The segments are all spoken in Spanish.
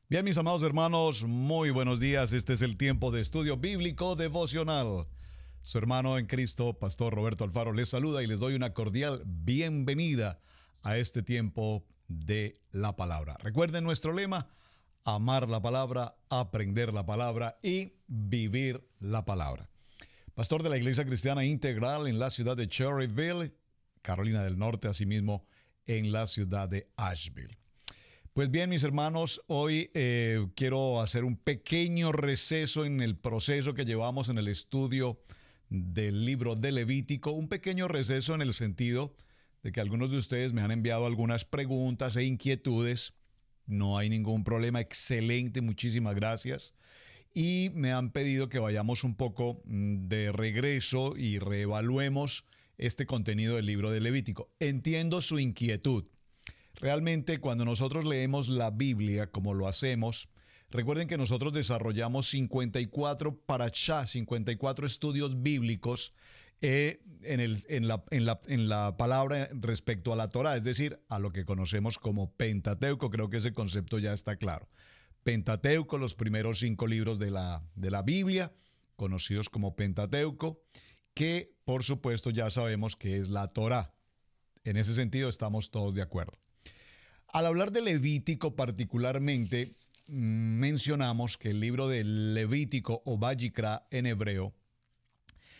Bien, mis amados hermanos, muy buenos días. Este es el tiempo de estudio bíblico devocional. Su hermano en Cristo, Pastor Roberto Alfaro, les saluda y les doy una cordial bienvenida a este tiempo de la palabra. Recuerden nuestro lema: amar la palabra, aprender la palabra y vivir la palabra. Pastor de la Iglesia Cristiana Integral en la ciudad de Cherryville, Carolina del Norte, asimismo en la ciudad de Asheville. Pues bien, mis hermanos, hoy quiero hacer un pequeño receso en el proceso que llevamos en el estudio del libro de Levítico, un pequeño receso en el sentido de que algunos de ustedes me han enviado algunas preguntas e inquietudes. No hay ningún problema, excelente, muchísimas gracias. Y me han pedido que vayamos un poco de regreso y reevaluemos este contenido del libro de Levítico. Entiendo su inquietud. Realmente, cuando nosotros leemos la Biblia, como lo hacemos, recuerden que nosotros desarrollamos 54 parashá, 54 estudios bíblicos en la palabra respecto a la Torá, es decir, a lo que conocemos como Pentateuco. Creo que ese concepto ya está claro. Pentateuco, los primeros 5 libros de la Biblia, conocidos como Pentateuco, que por supuesto ya sabemos que es la Torá. En ese sentido estamos todos de acuerdo. Al hablar de Levítico particularmente, mencionamos que el libro de Levítico o Vayikra en hebreo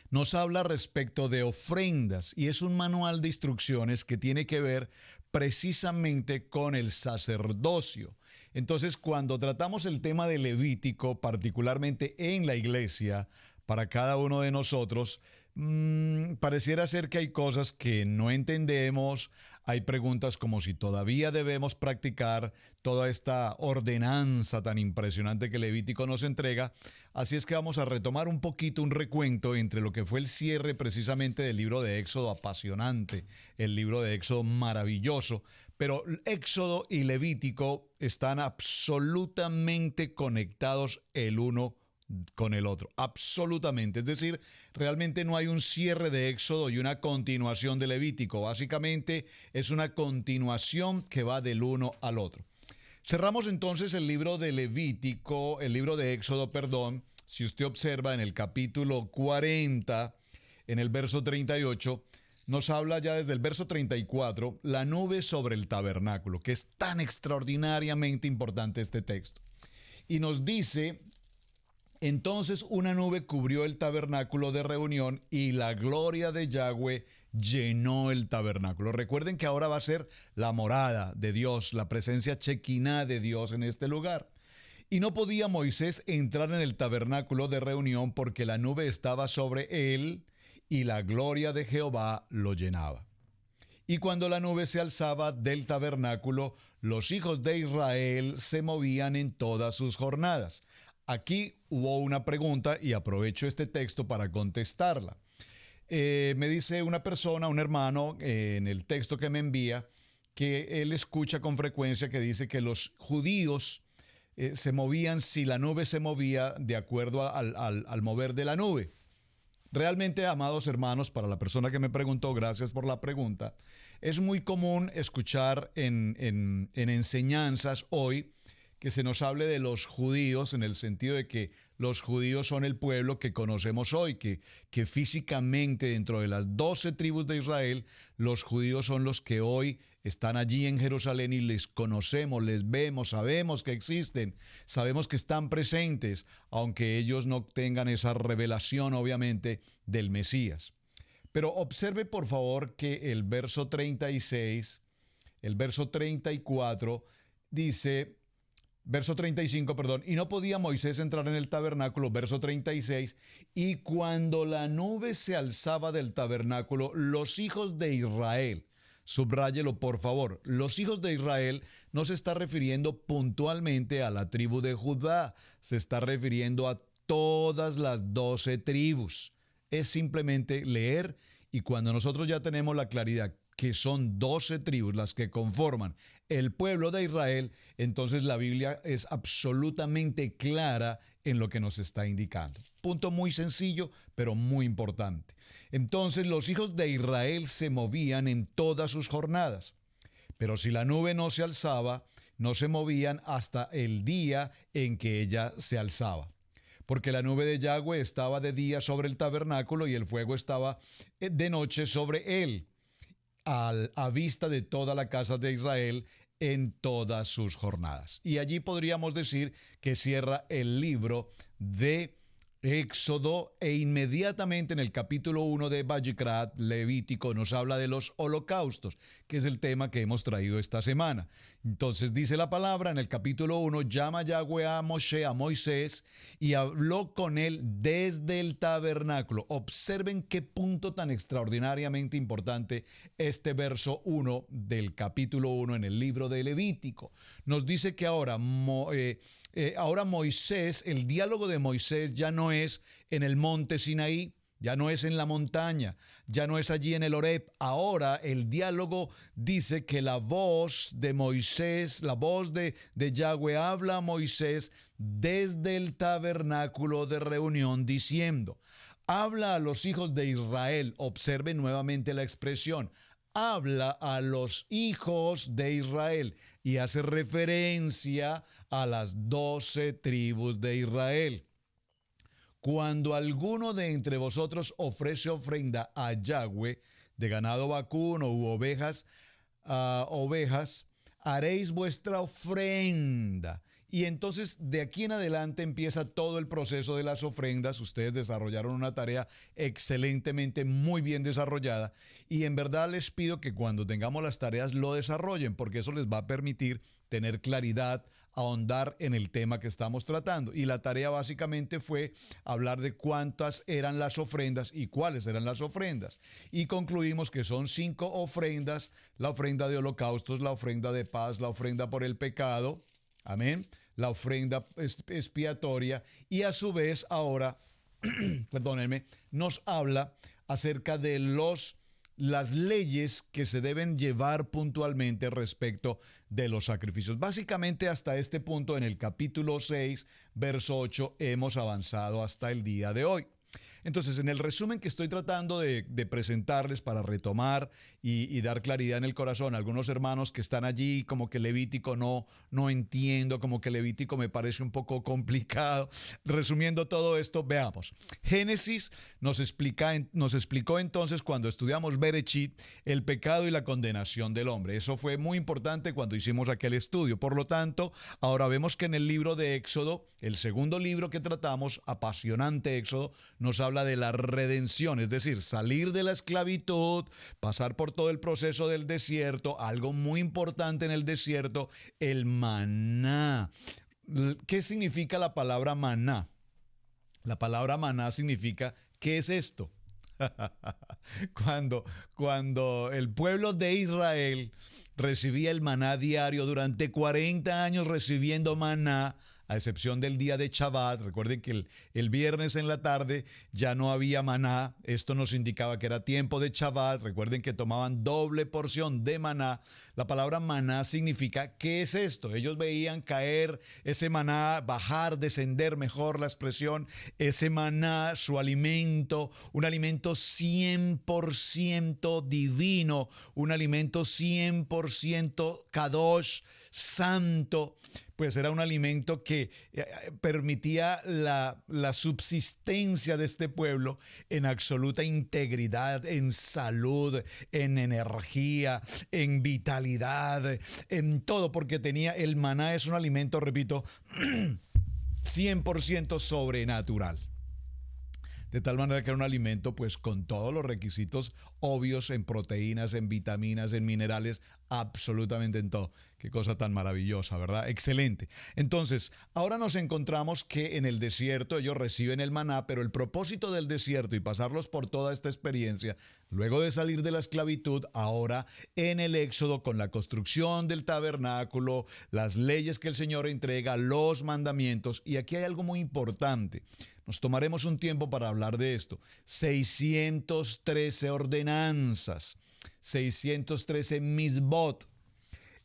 nos habla respecto de ofrendas y es un manual de instrucciones que tiene que ver precisamente con el sacerdocio. Entonces, cuando tratamos el tema de Levítico, particularmente en la iglesia, para cada uno de nosotros, pareciera ser que hay cosas que no entendemos, hay preguntas como si todavía debemos practicar toda esta ordenanza tan impresionante que Levítico nos entrega. Así es que vamos a retomar un poquito un recuento entre lo que fue el cierre precisamente del libro de Éxodo, apasionante, el libro de Éxodo maravilloso, pero Éxodo y Levítico están absolutamente conectados el uno con el otro, absolutamente. Es decir, realmente no hay un cierre de Éxodo y una continuación de Levítico. Básicamente es una continuación que va del uno al otro. Cerramos entonces el libro de Levítico, el libro de Éxodo, perdón. Si usted observa en el capítulo 40, en el verso 38, nos habla ya desde el verso 34, la nube sobre el tabernáculo, que es tan extraordinariamente importante este texto. Y nos dice: entonces una nube cubrió el tabernáculo de reunión y la gloria de Yahweh llenó el tabernáculo. Recuerden que ahora va a ser la morada de Dios, la presencia chequiná de Dios en este lugar. Y no podía Moisés entrar en el tabernáculo de reunión porque la nube estaba sobre él y la gloria de Jehová lo llenaba. Y cuando la nube se alzaba del tabernáculo, los hijos de Israel se movían en todas sus jornadas. Aquí hubo una pregunta y aprovecho este texto para contestarla. Me dice una persona, un hermano, en el texto que me envía, que él escucha con frecuencia que dice que los judíos se movían si la nube se movía de acuerdo al mover de la nube. Realmente, amados hermanos, para la persona que me preguntó, gracias por la pregunta, es muy común escuchar en enseñanzas hoy que se nos hable de los judíos en el sentido de que los judíos son el pueblo que conocemos hoy, que físicamente dentro de las 12 tribus de Israel, los judíos son los que hoy están allí en Jerusalén y les conocemos, les vemos, sabemos que existen, sabemos que están presentes, aunque ellos no tengan esa revelación obviamente del Mesías. Pero observe por favor que el verso 36, el verso 34 dice... Verso 35, perdón, y no podía Moisés entrar en el tabernáculo, verso 36, y cuando la nube se alzaba del tabernáculo, los hijos de Israel, subráyelo por favor, los hijos de Israel no se está refiriendo puntualmente a la tribu de Judá, se está refiriendo a todas las 12 tribus. Es simplemente leer y cuando nosotros ya tenemos la claridad que son 12 tribus las que conforman el pueblo de Israel, entonces la Biblia es absolutamente clara en lo que nos está indicando. Punto muy sencillo, pero muy importante. Entonces los hijos de Israel se movían en todas sus jornadas. Pero si la nube no se alzaba, no se movían hasta el día en que ella se alzaba. Porque la nube de Yahweh estaba de día sobre el tabernáculo y el fuego estaba de noche sobre él, a vista de toda la casa de Israel en todas sus jornadas. Y allí podríamos decir que cierra el libro de Éxodo, e inmediatamente en el capítulo 1 de Vayikrat, Levítico, nos habla de los holocaustos, que es el tema que hemos traído esta semana. Entonces dice la palabra en el capítulo 1, llama Yahweh a Moshe, a Moisés, y habló con él desde el tabernáculo. Observen qué punto tan extraordinariamente importante este verso 1 del capítulo 1 en el libro de Levítico. Nos dice que ahora Moisés, el diálogo de Moisés ya no es en el monte Sinaí, ya no es en la montaña, ya no es allí en el Horeb. Ahora el diálogo dice que la voz de Moisés, la voz de Yahweh habla a Moisés desde el tabernáculo de reunión diciendo, habla a los hijos de Israel. Observen nuevamente la expresión. Habla a los hijos de Israel y hace referencia a las 12 tribus de Israel. Cuando alguno de entre vosotros ofrece ofrenda a Yahweh de ganado vacuno u ovejas, haréis vuestra ofrenda. Y entonces de aquí en adelante empieza todo el proceso de las ofrendas. Ustedes desarrollaron una tarea excelentemente, muy bien desarrollada. Y en verdad les pido que cuando tengamos las tareas lo desarrollen, porque eso les va a permitir tener claridad, ahondar en el tema que estamos tratando. Y la tarea básicamente fue hablar de cuántas eran las ofrendas y cuáles eran las ofrendas. Y concluimos que son 5 ofrendas: la ofrenda de holocaustos, la ofrenda de paz, la ofrenda por el pecado, amén, la ofrenda expiatoria, y a su vez ahora, perdónenme, nos habla acerca de las leyes que se deben llevar puntualmente respecto de los sacrificios. Básicamente hasta este punto en el capítulo 6, verso 8, hemos avanzado hasta el día de hoy. Entonces, en el resumen que estoy tratando de presentarles para retomar y dar claridad en el corazón a algunos hermanos que están allí, como que Levítico no entiendo, como que Levítico me parece un poco complicado. Resumiendo todo esto, veamos. Génesis nos explicó entonces, cuando estudiamos Bereshit, el pecado y la condenación del hombre. Eso fue muy importante cuando hicimos aquel estudio. Por lo tanto, ahora vemos que en el libro de Éxodo, el segundo libro que tratamos, apasionante Éxodo, nos habla de la redención, es decir, salir de la esclavitud, pasar por todo el proceso del desierto, algo muy importante en el desierto, el maná. ¿Qué significa la palabra maná? La palabra maná significa, ¿qué es esto? Cuando el pueblo de Israel recibía el maná diario durante 40 años recibiendo maná, a excepción del día de Shabbat. Recuerden que el viernes en la tarde ya no había maná. Esto nos indicaba que era tiempo de Shabbat. Recuerden que tomaban doble porción de maná. La palabra maná significa, ¿qué es esto? Ellos veían caer ese maná, bajar, descender, mejor la expresión, ese maná, su alimento, un alimento 100% divino, un alimento 100% kadosh, santo. Pues era un alimento que permitía la subsistencia de este pueblo en absoluta integridad, en salud, en energía, en vitalidad, en todo, porque el maná es un alimento, repito, 100% sobrenatural. De tal manera que era un alimento pues con todos los requisitos obvios en proteínas, en vitaminas, en minerales, absolutamente en todo. Qué cosa tan maravillosa, ¿verdad? Excelente. Entonces, ahora nos encontramos que en el desierto ellos reciben el maná, pero el propósito del desierto y pasarlos por toda esta experiencia, luego de salir de la esclavitud, ahora en el Éxodo, con la construcción del tabernáculo, las leyes que el Señor entrega, los mandamientos, y aquí hay algo muy importante. Nos tomaremos un tiempo para hablar de esto. 613 ordenanzas, 613 misbot.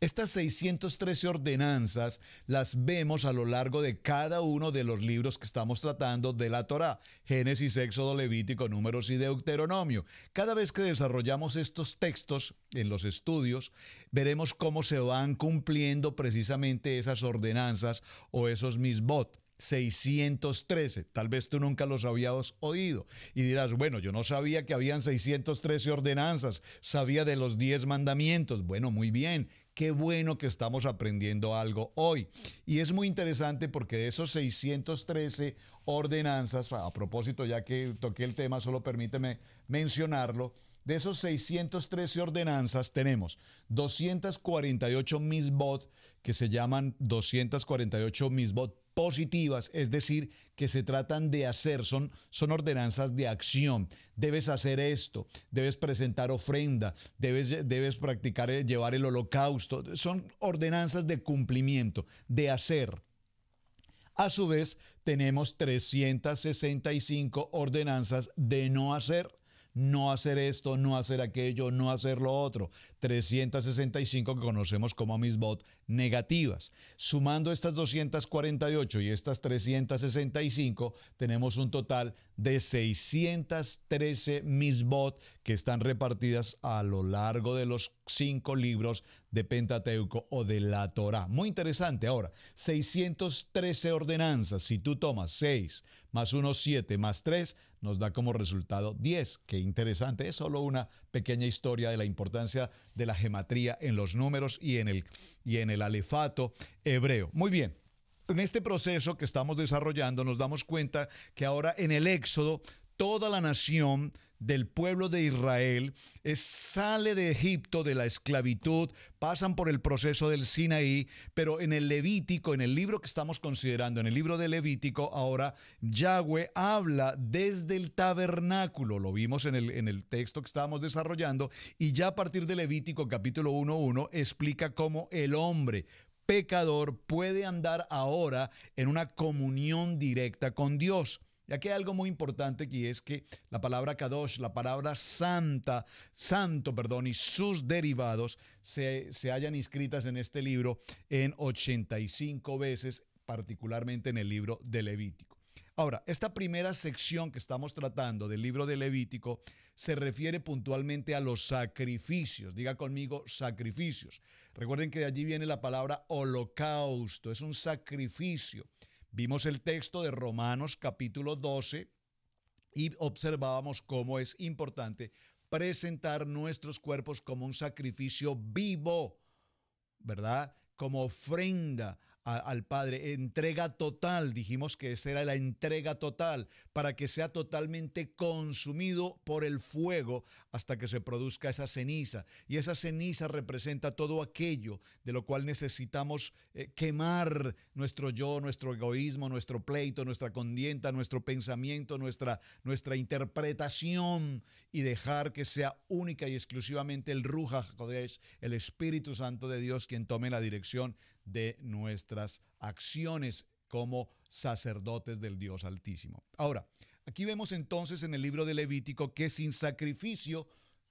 Estas 613 ordenanzas las vemos a lo largo de cada uno de los libros que estamos tratando de la Torá: Génesis, Éxodo, Levítico, Números y Deuteronomio. Cada vez que desarrollamos estos textos en los estudios, veremos cómo se van cumpliendo precisamente esas ordenanzas o esos misbot. 613, tal vez tú nunca los habías oído y dirás, bueno, yo no sabía que habían 613 ordenanzas, sabía de los 10 mandamientos. Bueno, muy bien, qué bueno que estamos aprendiendo algo hoy. Y es muy interesante porque de esos 613 ordenanzas, a propósito, ya que toqué el tema, solo permíteme mencionarlo. De esos 613 ordenanzas tenemos 248 misbot, que se llaman 248 misbot positivas, es decir, que se tratan de hacer, son ordenanzas de acción. Debes hacer esto, debes presentar ofrenda, debes practicar, llevar el holocausto. Son ordenanzas de cumplimiento, de hacer. A su vez, tenemos 365 ordenanzas de no hacer. No hacer esto, no hacer aquello, no hacer lo otro. 365 que conocemos como misbot negativas. Sumando estas 248 y estas 365, tenemos un total de 613 misbot que están repartidas a lo largo de los 5 libros de Pentateuco o de la Torá. Muy interesante. Ahora, 613 ordenanzas. Si tú tomas 6 más 1, 7 más 3, nos da como resultado 10. Qué interesante. Es solo una pequeña historia de la importancia de la gematría en los números y en el alefato hebreo. Muy bien. En este proceso que estamos desarrollando nos damos cuenta que ahora en el Éxodo toda la nación del pueblo de Israel sale de Egipto, de la esclavitud, pasan por el proceso del Sinaí, pero en el Levítico, en el libro que estamos considerando, en el libro de Levítico, ahora Yahweh habla desde el tabernáculo, lo vimos en el texto que estábamos desarrollando, y ya a partir de Levítico capítulo 1:1 explica cómo el hombre pecador puede andar ahora en una comunión directa con Dios. Y aquí hay algo muy importante, que es que la palabra Kadosh, la palabra santo, y sus derivados se hallan inscritas en este libro en 85 veces, particularmente en el libro de Levítico. Ahora, esta primera sección que estamos tratando del libro de Levítico se refiere puntualmente a los sacrificios. Diga conmigo, sacrificios. Recuerden que de allí viene la palabra holocausto, es un sacrificio. Vimos el texto de Romanos capítulo 12 y observábamos cómo es importante presentar nuestros cuerpos como un sacrificio vivo, ¿verdad? Como ofrenda al Padre, entrega total. Dijimos que esa era la entrega total, para que sea totalmente consumido por el fuego hasta que se produzca esa ceniza. Y esa ceniza representa todo aquello de lo cual necesitamos quemar nuestro yo, nuestro egoísmo, nuestro pleito, nuestra contienda, nuestro pensamiento, nuestra interpretación, y dejar que sea única y exclusivamente el Ruach HaKodesh, el Espíritu Santo de Dios, quien tome la dirección de nuestras acciones como sacerdotes del Dios Altísimo. Ahora, aquí vemos entonces en el libro de Levítico que sin sangre,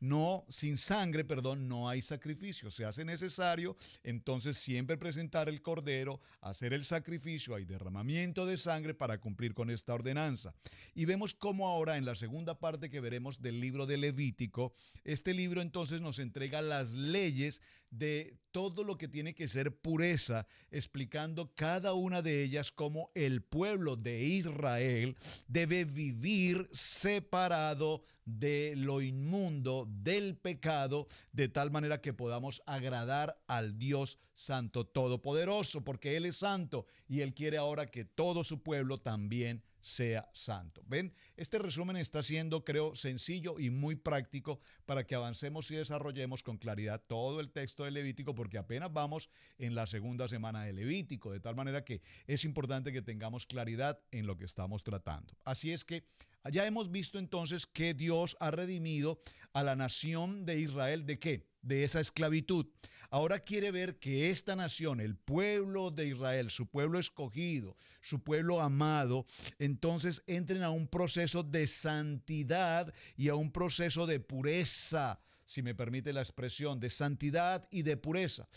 no hay sacrificio. Se hace necesario entonces siempre presentar el cordero, hacer el sacrificio, hay derramamiento de sangre para cumplir con esta ordenanza. Y vemos cómo ahora en la segunda parte que veremos del libro de Levítico, este libro entonces nos entrega las leyes de todo lo que tiene que ser pureza, explicando cada una de ellas cómo el pueblo de Israel debe vivir separado de lo inmundo, del pecado, de tal manera que podamos agradar al Dios Santo Todopoderoso, porque Él es santo y Él quiere ahora que todo su pueblo también sea santo. ¿Ven? Este resumen está siendo, creo, sencillo y muy práctico para que avancemos y desarrollemos con claridad todo el texto de Levítico, porque apenas vamos en la segunda semana de Levítico, de tal manera que es importante que tengamos claridad en lo que estamos tratando. Así es que ya hemos visto entonces que Dios ha redimido a la nación de Israel. ¿De qué? De esa esclavitud. Ahora quiere ver que esta nación, el pueblo de Israel, su pueblo escogido, su pueblo amado, entonces entren a un proceso de santidad y a un proceso de pureza. si me permite la expresión, de santidad y de pureza.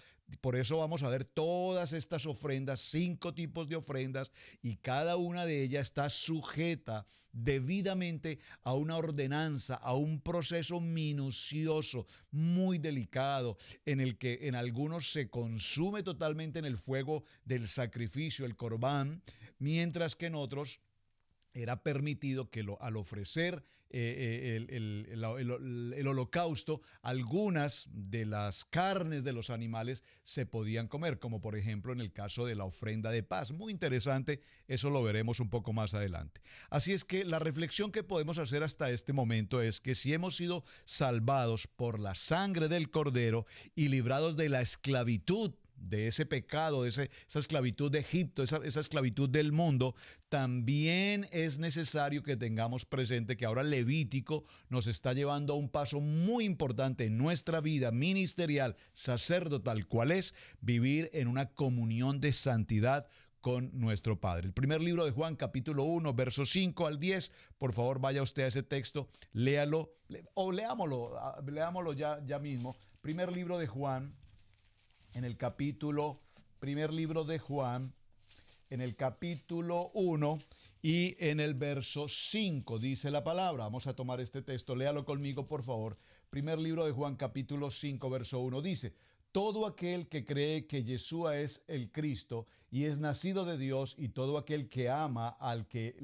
Por eso vamos a ver todas estas ofrendas, 5 tipos de ofrendas, y cada una de ellas está sujeta debidamente a una ordenanza, a un proceso minucioso, muy delicado, en el que en algunos se consume totalmente en el fuego del sacrificio, el corbán, mientras que en otros era permitido que al ofrecer el holocausto, algunas de las carnes de los animales se podían comer, como por ejemplo en el caso de la ofrenda de paz. Muy interesante, eso lo veremos un poco más adelante. Así es que la reflexión que podemos hacer hasta este momento es que si hemos sido salvados por la sangre del Cordero y librados de la esclavitud, de ese pecado, de esa esclavitud de Egipto, esa esclavitud del mundo, también es necesario que tengamos presente que ahora Levítico nos está llevando a un paso muy importante en nuestra vida ministerial, sacerdotal, cual es vivir en una comunión de santidad con nuestro Padre. El primer libro de Juan, capítulo 1, versos 5 al 10, por favor vaya usted a ese texto, léalo, o leámoslo ya mismo. Primer libro de Juan, en el primer libro de Juan, en el capítulo 1 y en el verso 5 dice la palabra. Vamos a tomar este texto, léalo conmigo por favor. Primer libro de Juan, capítulo 5, verso 1 dice: todo aquel que cree que Yeshua es el Cristo y es nacido de Dios, y todo aquel que ama al que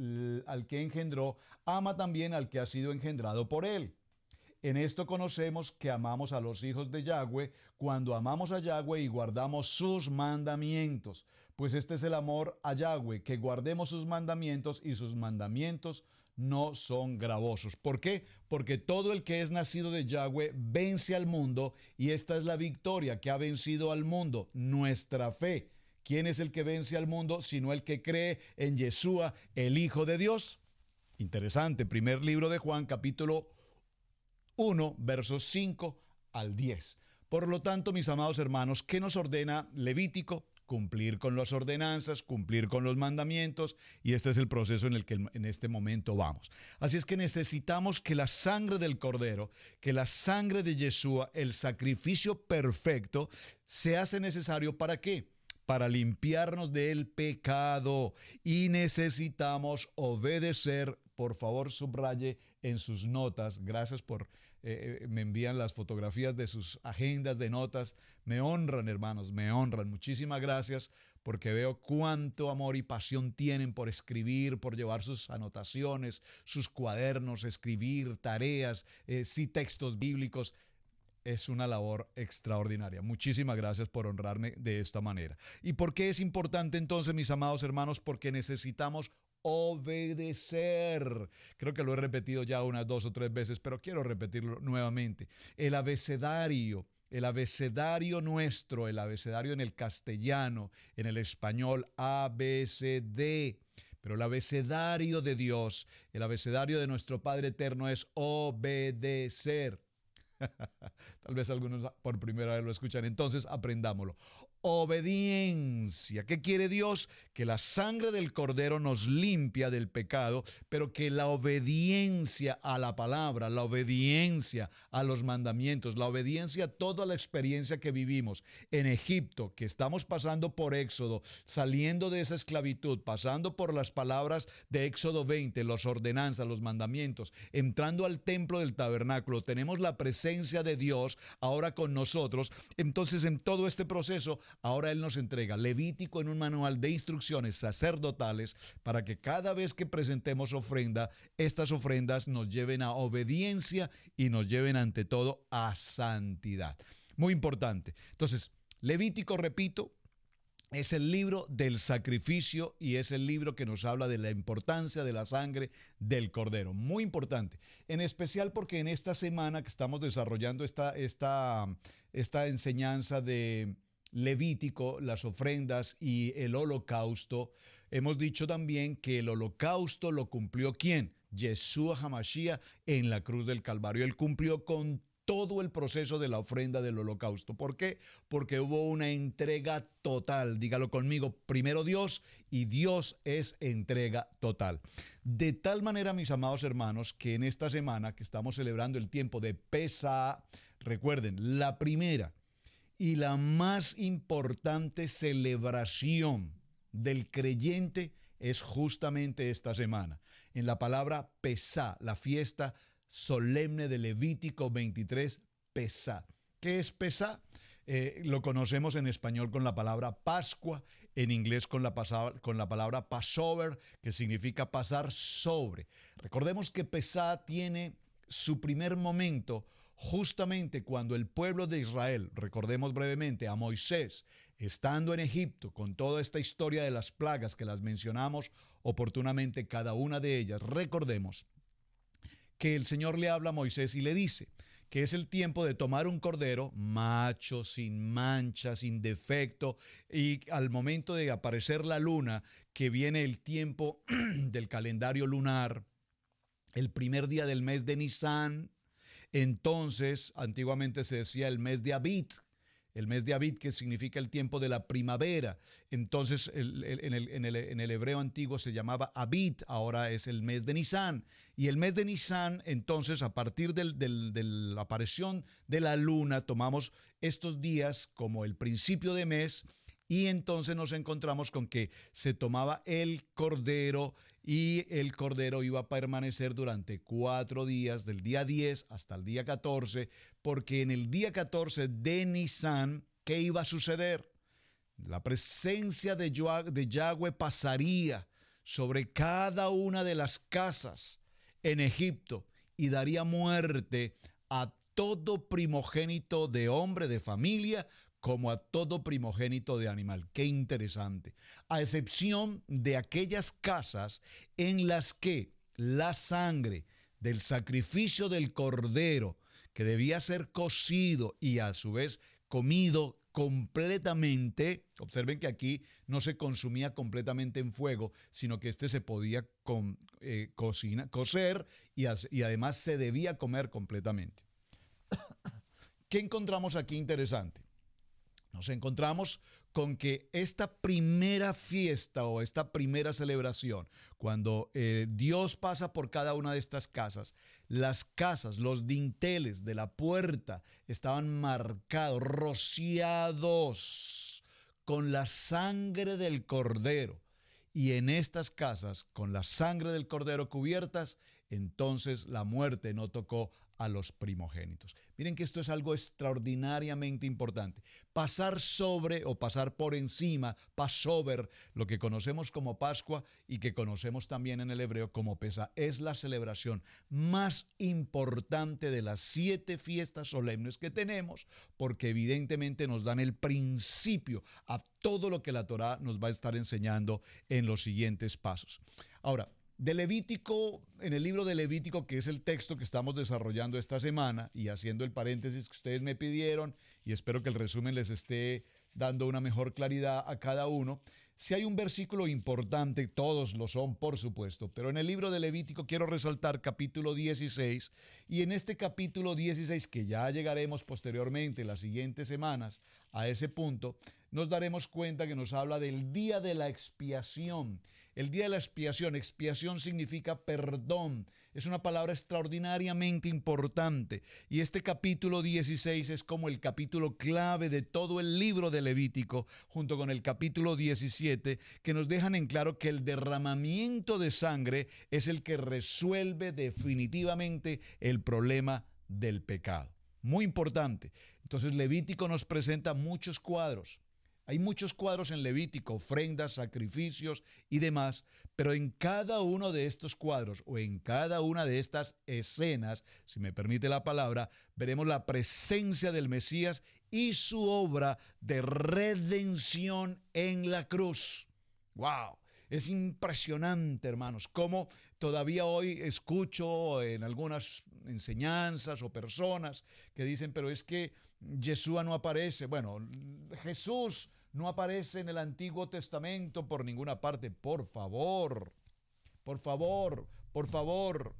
engendró, ama también al que ha sido engendrado por él. En esto conocemos que amamos a los hijos de Yahweh, cuando amamos a Yahweh y guardamos sus mandamientos. Pues este es el amor a Yahweh, que guardemos sus mandamientos, y sus mandamientos no son gravosos. ¿Por qué? Porque todo el que es nacido de Yahweh vence al mundo, y esta es la victoria que ha vencido al mundo, nuestra fe. ¿Quién es el que vence al mundo sino el que cree en Yeshua, el Hijo de Dios? Interesante, primer libro de Juan, capítulo 1, versos 5 al 10. Por lo tanto, mis amados hermanos, ¿qué nos ordena Levítico? Cumplir con las ordenanzas, cumplir con los mandamientos, y este es el proceso en el que en este momento vamos. Así es que necesitamos que la sangre del Cordero, que la sangre de Yeshua, el sacrificio perfecto, se hace necesario. ¿Para qué? Para limpiarnos del pecado, y necesitamos obedecer. Por favor, subraye en sus notas. Gracias por me envían las fotografías de sus agendas de notas. Me honran, hermanos, me honran. Muchísimas gracias, porque veo cuánto amor y pasión tienen por escribir, por llevar sus anotaciones, sus cuadernos, escribir tareas, sí, textos bíblicos. Es una labor extraordinaria. Muchísimas gracias por honrarme de esta manera. ¿Y por qué es importante entonces, mis amados hermanos? Porque necesitamos obedecer. Creo que lo he repetido ya unas 2 o 3 veces, pero quiero repetirlo nuevamente. El abecedario nuestro, el abecedario en el castellano, en el español, ABCD. Pero el abecedario de Dios, el abecedario de nuestro Padre Eterno es obedecer. Tal vez algunos por primera vez lo escuchan, entonces aprendámoslo. Obediencia. ¿Qué quiere Dios? Que la sangre del Cordero nos limpia del pecado, pero que la obediencia a la palabra, la obediencia a los mandamientos, la obediencia a toda la experiencia que vivimos en Egipto, que estamos pasando por Éxodo, saliendo de esa esclavitud, pasando por las palabras de Éxodo 20, las ordenanzas, los mandamientos, entrando al templo del tabernáculo, tenemos la presencia de Dios ahora con nosotros. Entonces, en todo este proceso, ahora Él nos entrega Levítico en un manual de instrucciones sacerdotales, para que cada vez que presentemos ofrenda, estas ofrendas nos lleven a obediencia y nos lleven ante todo a santidad. Muy importante. Entonces, Levítico, repito, es el libro del sacrificio, y es el libro que nos habla de la importancia de la sangre del Cordero. Muy importante, en especial porque en esta semana que estamos desarrollando esta enseñanza de Levítico, las ofrendas y el holocausto, hemos dicho también que el holocausto lo cumplió ¿quién? Yeshua HaMashiach en la cruz del Calvario. Él cumplió con todo el proceso de la ofrenda del holocausto. ¿Por qué? Porque hubo una entrega total. Dígalo conmigo, primero Dios, y Dios es entrega total. De tal manera, mis amados hermanos, que en esta semana que estamos celebrando el tiempo de Pesaj, Recuerden, la primera y la más importante celebración del creyente es justamente esta semana, en la palabra Pesá, la fiesta solemne de Levítico 23, Pesá. ¿Qué es Pesá? Lo conocemos en español con la palabra Pascua, en inglés con la palabra Passover, que significa pasar sobre. Recordemos que Pesá tiene su primer momento justamente cuando el pueblo de Israel, recordemos brevemente a Moisés, estando en Egipto, con toda esta historia de las plagas que las mencionamos oportunamente cada una de ellas, recordemos que el Señor le habla a Moisés y le dice que es el tiempo de tomar un cordero macho, sin mancha, sin defecto, y al momento de aparecer la luna, que viene el tiempo del calendario lunar, el primer día del mes de Nisan. Entonces, antiguamente se decía el mes de Abid, que significa el tiempo de la primavera. Entonces, en el hebreo antiguo se llamaba Abid, ahora es el mes de Nisan. Y el mes de Nisan, entonces, a partir de la aparición de la luna, tomamos estos días como el principio de mes. Y entonces nos encontramos con que se tomaba el cordero y el cordero iba a permanecer durante 4 días, del día 10 hasta el día 14, porque en el día 14 de Nisan, ¿qué iba a suceder? La presencia de Yahweh pasaría sobre cada una de las casas en Egipto y daría muerte a todo primogénito de hombre, de familia, como a todo primogénito de animal. Qué interesante. A excepción de aquellas casas en las que la sangre del sacrificio del cordero, que debía ser cocido y a su vez comido completamente, observen que aquí no se consumía completamente en fuego, sino que este se podía cocer y además se debía comer completamente. ¿Qué encontramos aquí interesante? Nos encontramos con que esta primera fiesta o esta primera celebración, cuando Dios pasa por cada una de estas casas, las casas, los dinteles de la puerta estaban marcados, rociados con la sangre del cordero. Y en estas casas, con la sangre del cordero cubiertas, entonces la muerte no tocó a los primogénitos. Miren que esto es algo extraordinariamente importante. Pasar sobre o pasar por encima, Passover, lo que conocemos como Pascua y que conocemos también en el hebreo como Pesá, es la celebración más importante de las 7 fiestas solemnes que tenemos, porque evidentemente nos dan el principio a todo lo que la Torá nos va a estar enseñando en los siguientes pasos. Ahora, de Levítico, en el libro de Levítico, que es el texto que estamos desarrollando esta semana y haciendo el paréntesis que ustedes me pidieron, y espero que el resumen les esté dando una mejor claridad a cada uno. Si hay un versículo importante, todos lo son, por supuesto, pero en el libro de Levítico quiero resaltar capítulo 16, y en este capítulo 16, que ya llegaremos posteriormente, las siguientes semanas, a ese punto, nos daremos cuenta que nos habla del día de la expiación. El día de la expiación, expiación significa perdón, es una palabra extraordinariamente importante, y este capítulo 16 es como el capítulo clave de todo el libro de Levítico, junto con el capítulo 17, que nos dejan en claro que el derramamiento de sangre es el que resuelve definitivamente el problema del pecado. Muy importante. Entonces Levítico nos presenta muchos cuadros. Hay muchos cuadros en Levítico, ofrendas, sacrificios y demás, pero en cada uno de estos cuadros o en cada una de estas escenas, si me permite la palabra, veremos la presencia del Mesías y su obra de redención en la cruz. ¡Wow! Es impresionante, hermanos, cómo todavía hoy escucho en algunas enseñanzas o personas que dicen, pero es que Yeshua no aparece. Bueno, Jesús no aparece en el Antiguo Testamento por ninguna parte. Por favor, por favor, por favor.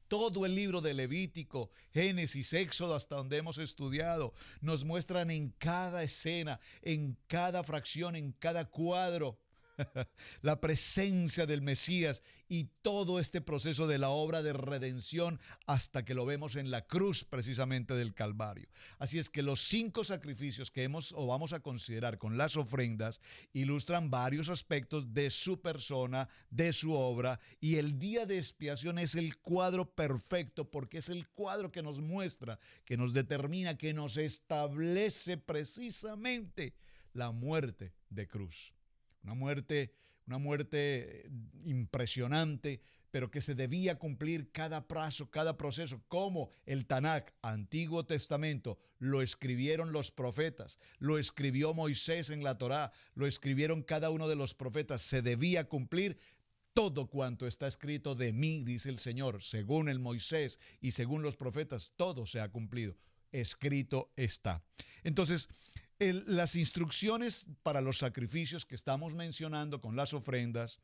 Todo el libro de Levítico, Génesis, Éxodo, hasta donde hemos estudiado, nos muestran en cada escena, en cada fracción, en cada cuadro, la presencia del Mesías y todo este proceso de la obra de redención hasta que lo vemos en la cruz precisamente del Calvario. Así es que los 5 sacrificios que vamos a considerar con las ofrendas ilustran varios aspectos de su persona, de su obra, y el día de expiación es el cuadro perfecto porque es el cuadro que nos muestra, que nos determina, que nos establece precisamente la muerte de cruz. Una muerte impresionante, pero que se debía cumplir cada plazo, cada proceso, como el Tanakh, Antiguo Testamento, lo escribieron los profetas, lo escribió Moisés en la Torá, lo escribieron cada uno de los profetas, se debía cumplir todo cuanto está escrito de mí, dice el Señor, según el Moisés y según los profetas, todo se ha cumplido, escrito está. Entonces, las instrucciones para los sacrificios que estamos mencionando con las ofrendas,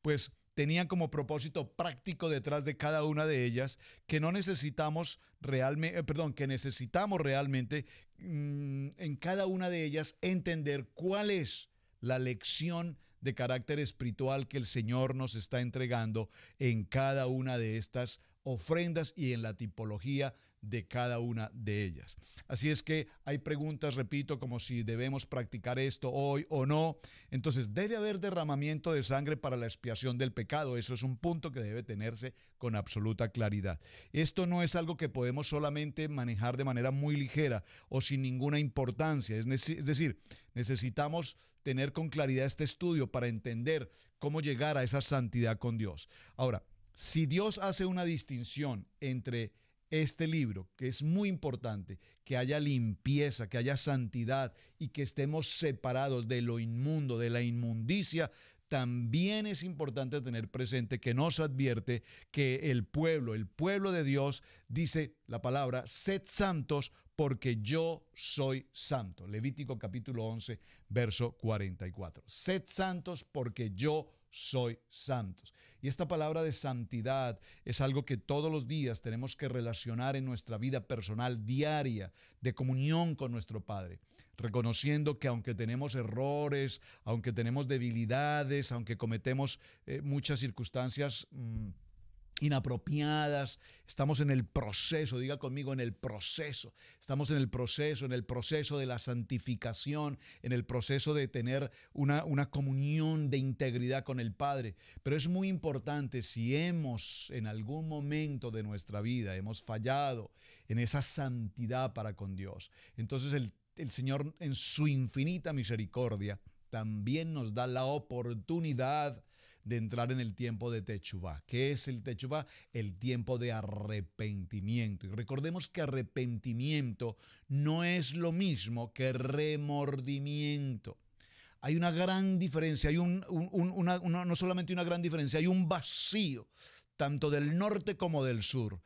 pues tenían como propósito práctico detrás de cada una de ellas que no necesitamos realmente, que necesitamos realmente en cada una de ellas entender cuál es la lección de carácter espiritual que el Señor nos está entregando en cada una de estas ofrendas y en la tipología de cada una de ellas. Así es que hay preguntas, repito, como si debemos practicar esto hoy o no. Entonces, debe haber derramamiento de sangre para la expiación del pecado. Eso es un punto que debe tenerse con absoluta claridad. Esto no es algo que podemos solamente manejar de manera muy ligera o sin ninguna importancia. Es decir, necesitamos tener con claridad este estudio para entender cómo llegar a esa santidad con Dios. Ahora, si Dios hace una distinción entre este libro, que es muy importante, que haya limpieza, que haya santidad y que estemos separados de lo inmundo, de la inmundicia, también es importante tener presente que nos advierte que el pueblo de Dios, dice la palabra, sed santos porque yo soy santo. Levítico capítulo 11, verso 44. Sed santos porque yo soy santos. Y esta palabra de santidad es algo que todos los días tenemos que relacionar en nuestra vida personal diaria de comunión con nuestro Padre, reconociendo que aunque tenemos errores, aunque tenemos debilidades, aunque cometemos muchas circunstancias inapropiadas, estamos en el proceso, diga conmigo, en el proceso, estamos en el proceso de la santificación, en el proceso de tener una comunión de integridad con el Padre. Pero es muy importante, si hemos en algún momento de nuestra vida, hemos fallado en esa santidad para con Dios, entonces el Señor en su infinita misericordia también nos da la oportunidad de entrar en el tiempo de Techuvá. ¿Qué es el Techuvá? El tiempo de arrepentimiento. Y recordemos que arrepentimiento no es lo mismo que remordimiento. Hay una gran diferencia, hay no solamente una gran diferencia, hay un vacío, tanto del norte como del sur,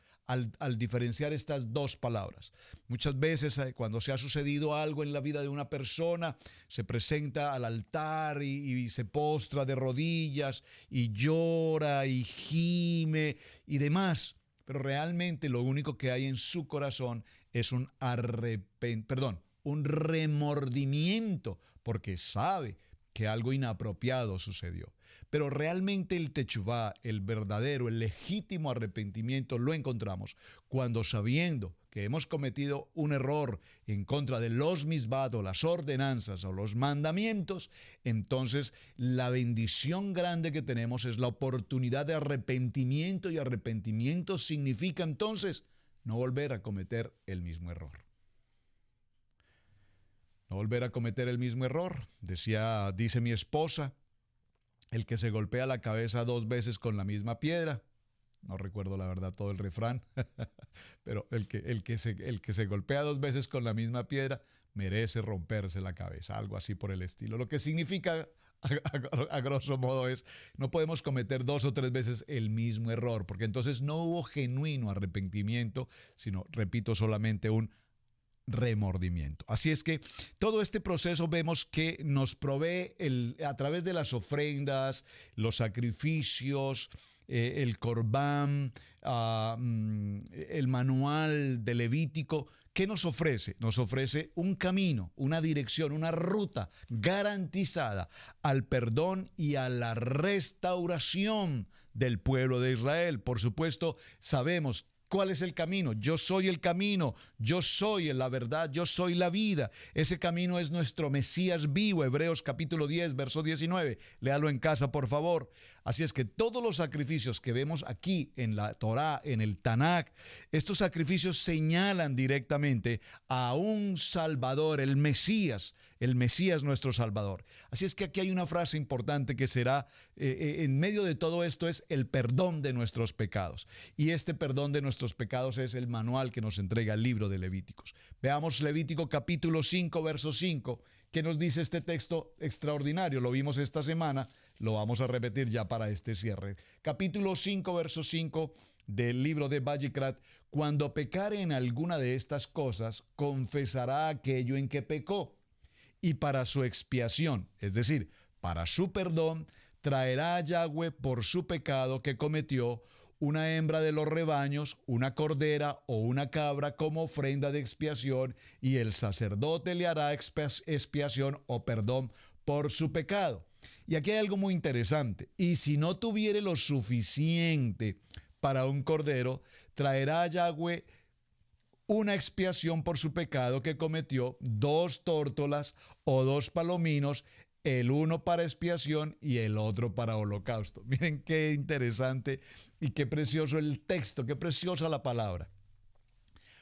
al diferenciar estas dos palabras. Muchas veces cuando se ha sucedido algo en la vida de una persona, se presenta al altar y se postra de rodillas y llora y gime y demás. Pero realmente lo único que hay en su corazón es un remordimiento, porque sabe que algo inapropiado sucedió. Pero realmente el techuvá, el verdadero, el legítimo arrepentimiento lo encontramos cuando, sabiendo que hemos cometido un error en contra de los misbat o las ordenanzas o los mandamientos, entonces la bendición grande que tenemos es la oportunidad de arrepentimiento, y arrepentimiento significa entonces no volver a cometer el mismo error. No volver a cometer el mismo error. Dice mi esposa, el que se golpea la cabeza 2 veces con la misma piedra, no recuerdo la verdad todo el refrán, pero el que se golpea 2 veces con la misma piedra merece romperse la cabeza, algo así por el estilo. Lo que significa, a grosso modo, es no podemos cometer 2 o 3 veces el mismo error, porque entonces no hubo genuino arrepentimiento, sino, repito, solamente un remordimiento. Así es que todo este proceso vemos que nos provee a través de las ofrendas, los sacrificios, el corbán, el manual de Levítico, ¿qué nos ofrece? Nos ofrece un camino, una dirección, una ruta garantizada al perdón y a la restauración del pueblo de Israel. Por supuesto, sabemos ¿cuál es el camino? Yo soy el camino, yo soy la verdad, yo soy la vida. Ese camino es nuestro Mesías vivo, Hebreos capítulo 10, verso 19. Léalo en casa, por favor. Así es que todos los sacrificios que vemos aquí en la Torá, en el Tanakh, estos sacrificios señalan directamente a un Salvador, el Mesías nuestro Salvador. Así es que aquí hay una frase importante que será, en medio de todo esto, es el perdón de nuestros pecados. Y este perdón de nuestros pecados es el manual que nos entrega el libro de Levíticos. Veamos Levítico capítulo 5, verso 5, que nos dice este texto extraordinario. Lo vimos esta semana, lo vamos a repetir ya para este cierre. Capítulo 5, verso 5 del libro de Vayikrat: cuando pecare en alguna de estas cosas, confesará aquello en que pecó, y para su expiación, es decir, para su perdón, traerá a Yahweh por su pecado que cometió una hembra de los rebaños, una cordera o una cabra como ofrenda de expiación, y el sacerdote le hará expiación o perdón por su pecado. Y aquí hay algo muy interesante. Y si no tuviere lo suficiente para un cordero, traerá a Yahweh una expiación por su pecado que cometió, 2 tórtolas o 2 palominos, el uno para expiación y el otro para holocausto. Miren qué interesante y qué precioso el texto, qué preciosa la palabra.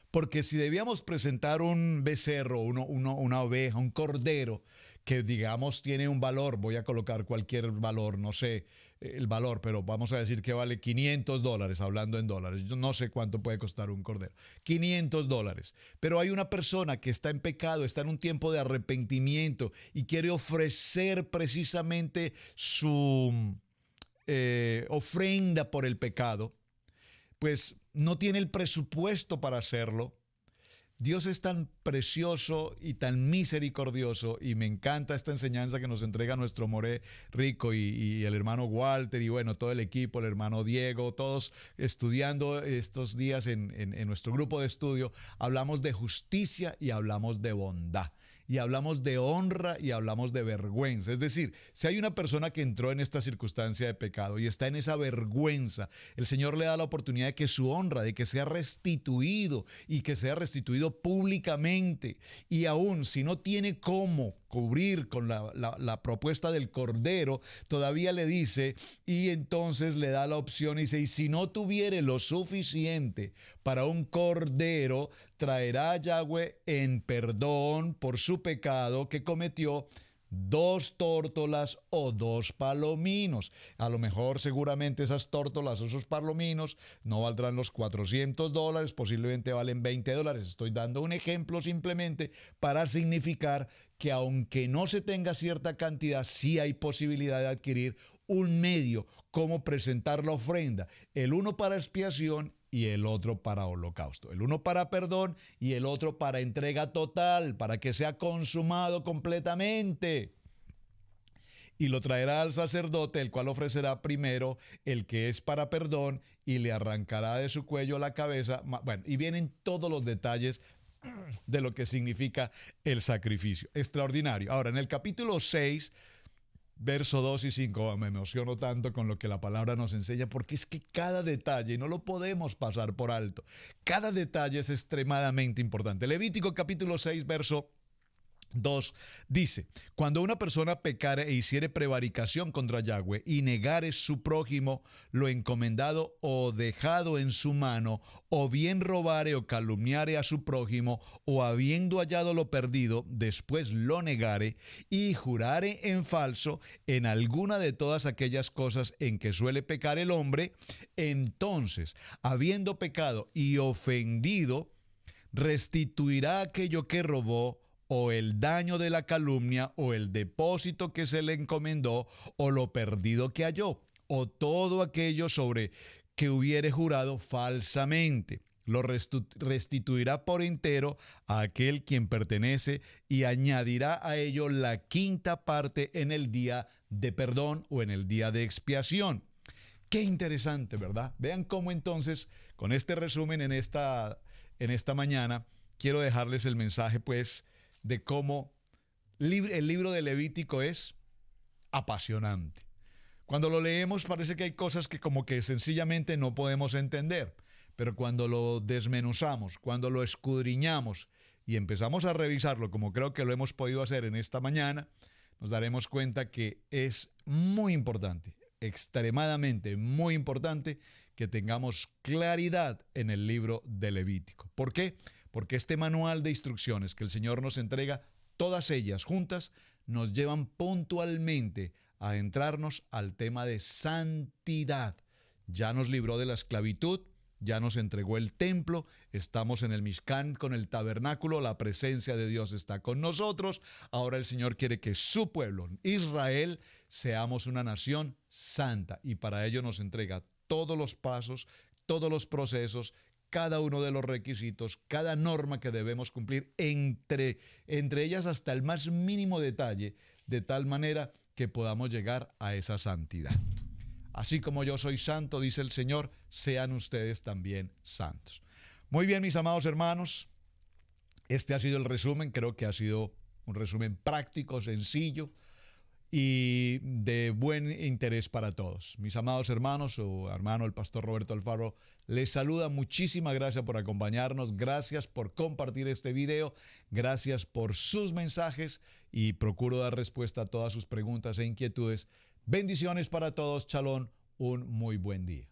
Porque si debíamos presentar un becerro, una oveja, un cordero, que digamos tiene un valor, voy a colocar cualquier valor, no sé el valor, pero vamos a decir que vale $500, hablando en dólares. Yo no sé cuánto puede costar un cordero. $500. Pero hay una persona que está en pecado, está en un tiempo de arrepentimiento y quiere ofrecer precisamente su ofrenda por el pecado. Pues no tiene el presupuesto para hacerlo. Dios es tan precioso y tan misericordioso, y me encanta esta enseñanza que nos entrega nuestro Moré Rico y el hermano Walter y bueno, todo el equipo, el hermano Diego, todos estudiando estos días en nuestro grupo de estudio. Hablamos de justicia y hablamos de bondad. Y hablamos de honra y hablamos de vergüenza. Es decir, si hay una persona que entró en esta circunstancia de pecado y está en esa vergüenza, el Señor le da la oportunidad de que su honra, de que sea restituido y que sea restituido públicamente. Y aún si no tiene cómo cubrir con la propuesta del cordero, todavía le dice, y entonces le da la opción y dice, y si no tuviere lo suficiente para un cordero, traerá a Yahweh en perdón por su pecado que cometió 2 tórtolas o 2 palominos. A lo mejor seguramente esas tórtolas o esos palominos no valdrán los $400, posiblemente valen $20. Estoy dando un ejemplo simplemente para significar que aunque no se tenga cierta cantidad, sí hay posibilidad de adquirir un medio como presentar la ofrenda, el uno para expiación y el otro para holocausto, el uno para perdón y el otro para entrega total, para que sea consumado completamente. Y lo traerá al sacerdote, el cual ofrecerá primero el que es para perdón y le arrancará de su cuello la cabeza. Bueno, y vienen todos los detalles de lo que significa el sacrificio. Extraordinario. Ahora, en el capítulo 6, verso 2 y 5, me emociono tanto con lo que la palabra nos enseña, porque es que cada detalle, y no lo podemos pasar por alto, cada detalle es extremadamente importante. Levítico capítulo 6, verso 2 dice: cuando una persona pecare e hiciere prevaricación contra Yahweh y negare su prójimo lo encomendado o dejado en su mano, o bien robare o calumniare a su prójimo, o habiendo hallado lo perdido, después lo negare y jurare en falso en alguna de todas aquellas cosas en que suele pecar el hombre, entonces, habiendo pecado y ofendido, restituirá aquello que robó, o el daño de la calumnia, o el depósito que se le encomendó, o lo perdido que halló, o todo aquello sobre que hubiere jurado falsamente. Lo restituirá por entero a aquel quien pertenece, y añadirá a ello la quinta parte en el día de perdón o en el día de expiación. Qué interesante, ¿verdad? Vean cómo entonces, con este resumen en esta mañana, quiero dejarles el mensaje pues de cómo el libro de Levítico es apasionante. Cuando lo leemos parece que hay cosas que como que sencillamente no podemos entender, pero cuando lo desmenuzamos, cuando lo escudriñamos y empezamos a revisarlo, como creo que lo hemos podido hacer en esta mañana, nos daremos cuenta que es muy importante, extremadamente muy importante, que tengamos claridad en el libro de Levítico. ¿Por qué? Porque este manual de instrucciones que el Señor nos entrega, todas ellas juntas, nos llevan puntualmente a adentrarnos al tema de santidad. Ya nos libró de la esclavitud, ya nos entregó el templo, estamos en el Mishkan con el tabernáculo, la presencia de Dios está con nosotros. Ahora el Señor quiere que su pueblo, Israel, seamos una nación santa, y para ello nos entrega todos los pasos, todos los procesos, cada uno de los requisitos, cada norma que debemos cumplir, entre ellas hasta el más mínimo detalle, de tal manera que podamos llegar a esa santidad. Así como yo soy santo, dice el Señor, sean ustedes también santos. Muy bien, mis amados hermanos, este ha sido el resumen. Creo que ha sido un resumen práctico, sencillo y de buen interés para todos. Mis amados hermanos, su hermano el pastor Roberto Alfaro les saluda. Muchísimas gracias por acompañarnos, gracias por compartir este video, gracias por sus mensajes, y procuro dar respuesta a todas sus preguntas e inquietudes. Bendiciones para todos, Shalom, un muy buen día.